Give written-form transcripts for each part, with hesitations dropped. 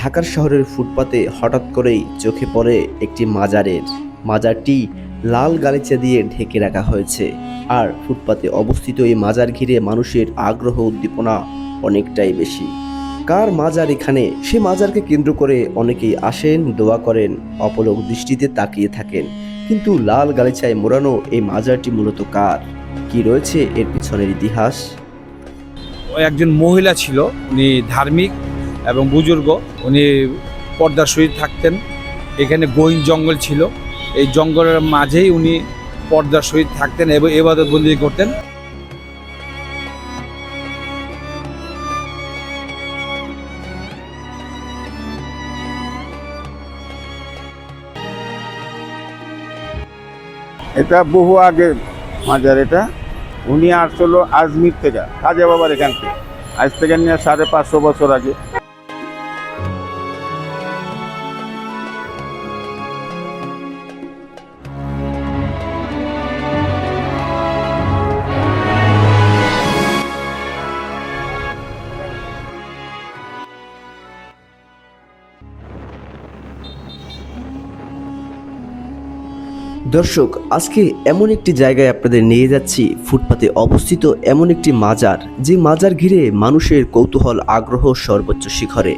ঢাকার শহরের ফুটপাতে হঠাৎ করেই চোখে পড়ে একটি মাজারটি লাল গালিচা দিয়ে ঢেকে রাখা হয়েছে। আর ফুটপাতে অবস্থিত এই মাজার ঘিরে মানুষের আগ্রহ উদ্দীপনা অনেকটাই বেশি। কার মাজার এখানে, সে মাজারকে কেন্দ্র করে অনেকেই আসেন, দোয়া করেন, অপলক দৃষ্টিতে তাকিয়ে থাকেন। কিন্তু লাল গালিচায় মোড়ানো এই মাজারটি মূলত কার, কি রয়েছে এর পিছনের ইতিহাস? একজন মহিলা ছিল, উনি ধার্মিক এবং বুজুর্গ। উনি পর্দার সহিত থাকতেন। এখানে গহীন জঙ্গল ছিল, এই জঙ্গলের মাঝেই উনি পর্দার সহিত থাকতেন এবং ইবাদত বন্দেগী করতেন। এটা বহু আগে মাজার। এটা উনি আসছিল আজমির থেকে, খাজা বাবার এখান থেকে, আজ থেকে নিয়ে 550 বছর আগে। দর্শক, আজকে এমন একটি জায়গায় আপনাদের নিয়ে যাচ্ছি, ফুটপাতে অবস্থিত এমন একটি মাজার, যে মাজার ঘিরে মানুষের কৌতূহল আগ্রহ সর্বোচ্চ শিখরে।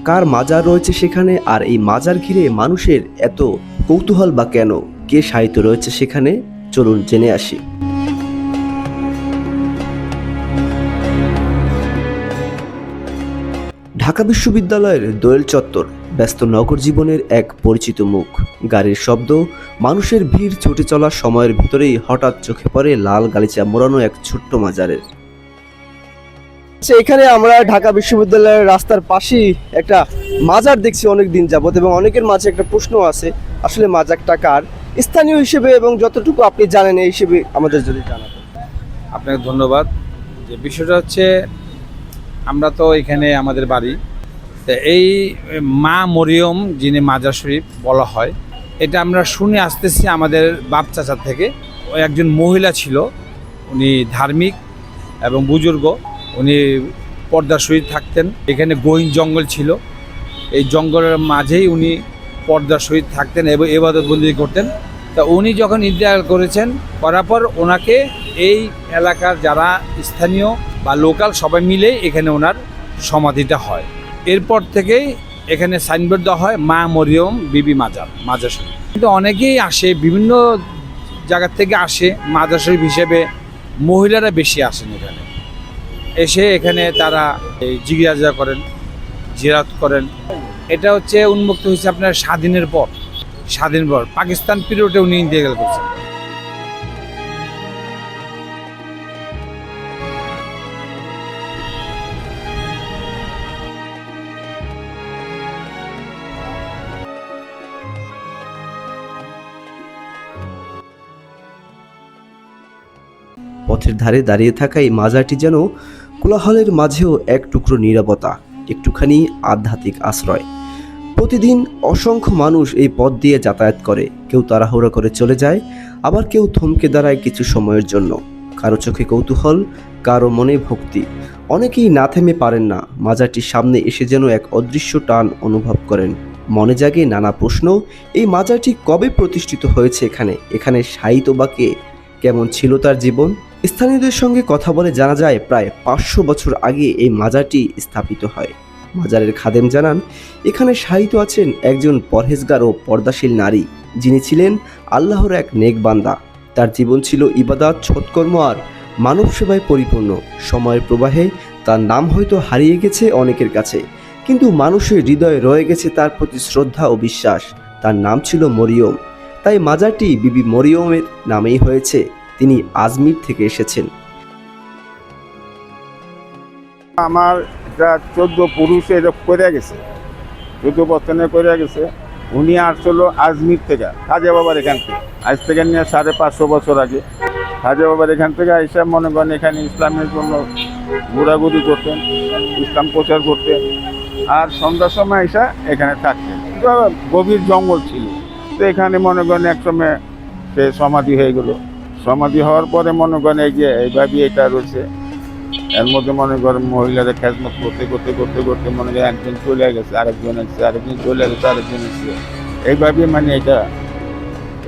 কার মাজার রয়েছে সেখানে, আর এই মাজার ঘিরে মানুষের এত কৌতূহল বা কেন, কে সাহিত্য রয়েছে সেখানে, চলুন জেনে আসি। ঢাকা বিশ্ববিদ্যালয়ের দোয়েল চত্বর ব্যস্ত নগর জীবনের এক পরিচিত মুখ। গাড়ির শব্দ, মানুষের ভিড়, ছুটে চলার সময়ের ভিতরেই হঠাৎ চোখে পড়ে লাল গালিচা মোড়ানো এক ছোট্ট মাজারের। এখানে আমরা ঢাকা বিশ্ববিদ্যালয়ের রাস্তার পাশেই একটা মাজার দেখছি অনেক দিন যাবত, এবং অনেকের মাঝে একটা প্রশ্ন আছে, আসলে মাজারটা কার? স্থানীয় হিসেবে এবং যতটুকু আপনি জানেন এই হিসেবে আমাদের যদি জানাতেন। আপনাকে ধন্যবাদ। যে বিষয়টা হচ্ছে, আমরা তো এখানে আমাদের বাড়ি, তো এই মা মরিয়ম যিনি মাজার শরীফ বলা হয়, এটা আমরা শুনে আসতেছি আমাদের বাপ চাচার থেকে। একজন মহিলা ছিল, উনি ধার্মিক এবং বুজুর্গ। উনি পর্দার সহিত থাকতেন। এখানে গহীন জঙ্গল ছিল, এই জঙ্গলের মাঝেই উনি পর্দার সহিত থাকতেন এবং ইবাদত বন্দেগী করতেন। তা উনি যখন ইন্তেকাল করার পর ওনাকে এই এলাকার যারা স্থানীয় বা লোকাল সবাই মিলে এখানে ওনার সমাধিটা হয়। এরপর থেকেই এখানে সাইনবোর্ড দেওয়া হয় মা মরিয়ম বিবি মাজার শরীফ। কিন্তু অনেকেই আসে, বিভিন্ন জায়গার থেকে আসে মাজার শরীফ হিসেবে। মহিলারা বেশি আসেন এখানে, এসে এখানে তারা জিজ্ঞাসা করেন, জিয়ারত করেন। এটা হচ্ছে উন্মুক্ত হয়েছে আপনার স্বাধীনের পর পাকিস্তান পিরিয়ডে উনি ইন্তেকাল করছেন। পথের ধারে দাঁড়িয়ে থাকা এই মাজারটি যেন কোলাহলের মাঝেও এক টুকরো নীরবতা, একটুখানি আধ্যাত্মিক আশ্রয়। প্রতিদিন অসংখ্য মানুষ এই পথ দিয়ে যাতায়াত করে, কেউ তাড়াহুড়ো করে চলে যায়, আবার কেউ থমকে দাঁড়ায় কিছু সময়ের জন্য। কারো চোখে কৌতূহল, কারো মনে ভক্তি। অনেকেই না থেমে পারেন না, মাজারটির সামনে এসে যেন এক অদৃশ্য টান অনুভব করেন। মনে জাগে নানা প্রশ্ন, এই মাজারটি কবে প্রতিষ্ঠিত হয়েছে এখানে সাহিত্য বা কে, কেমন ছিল তার জীবন? স্থানীয়দের সঙ্গে কথা বলে জানা যায়, প্রায় 500 বছর আগে এই মাজারটি স্থাপিত হয়। মাজারের খাদেম জানান, এখানে শায়িত আছেন একজন পরহেজগার ও পর্দাশীল নারী, যিনি ছিলেন আল্লাহর এক নেক বান্দা। তার জীবন ছিল ইবাদত, সৎকর্ম আর মানব সেবায় পরিপূর্ণ। সময়ের প্রবাহে তার নাম হয়তো হারিয়ে গেছে অনেকের কাছে, কিন্তু মানুষের হৃদয়ে রয়ে গেছে তার প্রতি শ্রদ্ধা ও বিশ্বাস। তার নাম ছিল মরিয়ম, তাই মাজারটি বিবি মরিয়মের নামেই হয়েছে। তিনি আজমির থেকে এসেছেন। আমার 14 পুরুষ করে গেছে, 14 বছর করে গেছে। উনি আসছিল আজমির থেকে, খাজা বাবার এখান থেকে, আজ থেকে নিয়ে 550 বছর আগে। খাজা বাবার এখান থেকে এসে মনে করেন এখানে ইসলামের জন্য ঘোরাঘুরি করতেন, ইসলাম প্রচার করতেন, আর সন্ধ্যার সময় এসে এখানে থাকতেন। গভীর জঙ্গল ছিল, তো এখানে মনে করেন একসময় সে সমাধি হয়ে গেল। সমাধি হওয়ার পরে মনে করেন এই যে এইভাবে এটা রয়েছে, এর মধ্যে মনে করেন মহিলাদের খেজমত করতে করতে করতে করতে মনে করেন একজন চলে গেছে, আরেকজন এসছে, আরেকজন চলে গেছে, আরেকজন এসছে। এইভাবে মানে এটা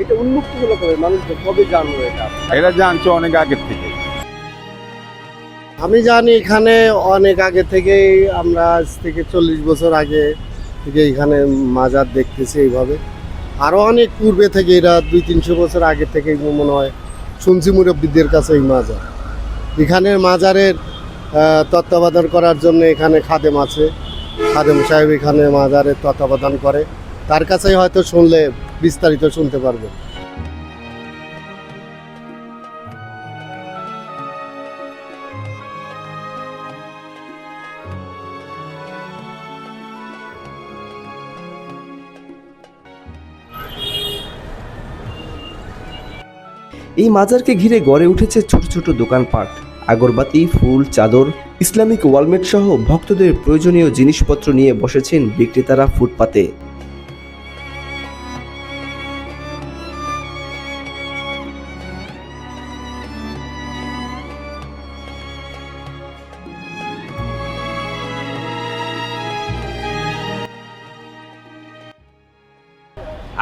এটা উন্মুক্ত হলো কবে, মানুষ কবে জানলো এটা? এরা জানছে অনেক আগের থেকে। আমি জানি এখানে অনেক আগে থেকেই, আমরা আজ থেকে 40 বছর আগে থেকে এখানে মাজার দেখতেছি এইভাবে। আরও অনেক পূর্বে থেকে, এরা 200-300 বছর আগে থেকে মনে হয় শুনছি মুরব্বীদের কাছে এই মাজার। এখানে মাজারের তত্ত্বাবধান করার জন্য এখানে খাদেম আছে, খাদেম সাহেব এখানে মাজারের তত্ত্বাবধান করে, তার কাছেই হয়তো শুনলে বিস্তারিত শুনতে পারবে। এই মাজারকে ঘিরে গড়ে উঠেছে ছোট ছোট দোকানপাট, আগরবাতি, ফুল, চাদর, ইসলামিক ওয়ালমেট সহ ভক্তদের প্রয়োজনীয় জিনিসপত্র নিয়ে বসেছেন বিক্রেতারা ফুটপাতে।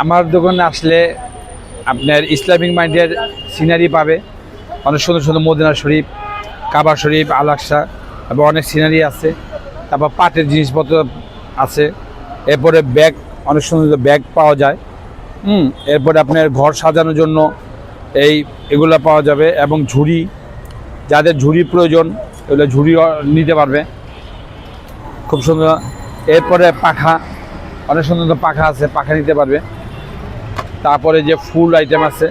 আমার দোকানে আসলে আপনার ইসলামিক মাইন্ডের সিনারি পাবে, অনেক সুন্দর সুন্দর মদিনা শরীফ, কাবা শরীফ, আল আকসা এবং অনেক সিনারি আছে। তারপর পাটের জিনিসপত্র আছে। এরপরে ব্যাগ, অনেক সুন্দর সুন্দর ব্যাগ পাওয়া যায়। এরপরে আপনার ঘর সাজানোর জন্য এগুলো পাওয়া যাবে, এবং ঝুড়ি, যাদের ঝুড়ি প্রয়োজন এগুলো ঝুড়ি নিতে পারবে, খুব সুন্দর। এরপরে পাখা, অনেক সুন্দর সুন্দর পাখা আছে, পাখা নিতে পারবে। তারপরে যে ফুল আইটেম আছে,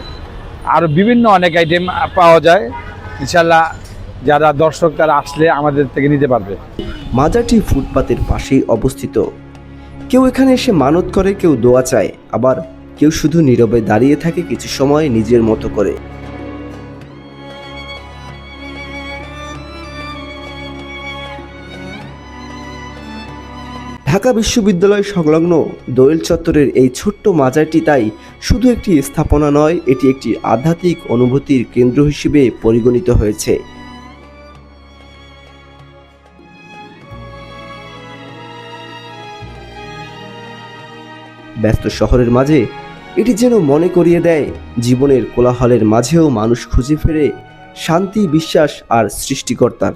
আরও বিভিন্ন অনেক আইটেম পাওয়া যায়। ইনশাল্লাহ যারা দর্শক তারা আসলে আমাদের থেকে নিতে পারবে। মাজারটি ফুটপাতের পাশেই অবস্থিত। কেউ এখানে এসে মানত করে, কেউ দোয়া চায়, আবার কেউ শুধু নীরবে দাঁড়িয়ে থাকে কিছু সময় নিজের মতো করে। ঢাকা বিশ্ববিদ্যালয় সংলগ্ন দোয়েল চত্বরের এই ছোট্ট মাজারটি তাই শুধু একটি স্থাপনা নয়, এটি একটি আধ্যাত্মিক অনুভূতির কেন্দ্র হিসেবে পরিগণিত হয়েছে। ব্যস্ত শহরের মাঝে এটি যেন মনে করিয়ে দেয়, জীবনের কোলাহলের মাঝেও মানুষ খুঁজে ফেরে শান্তি, বিশ্বাস আর সৃষ্টিকর্তার।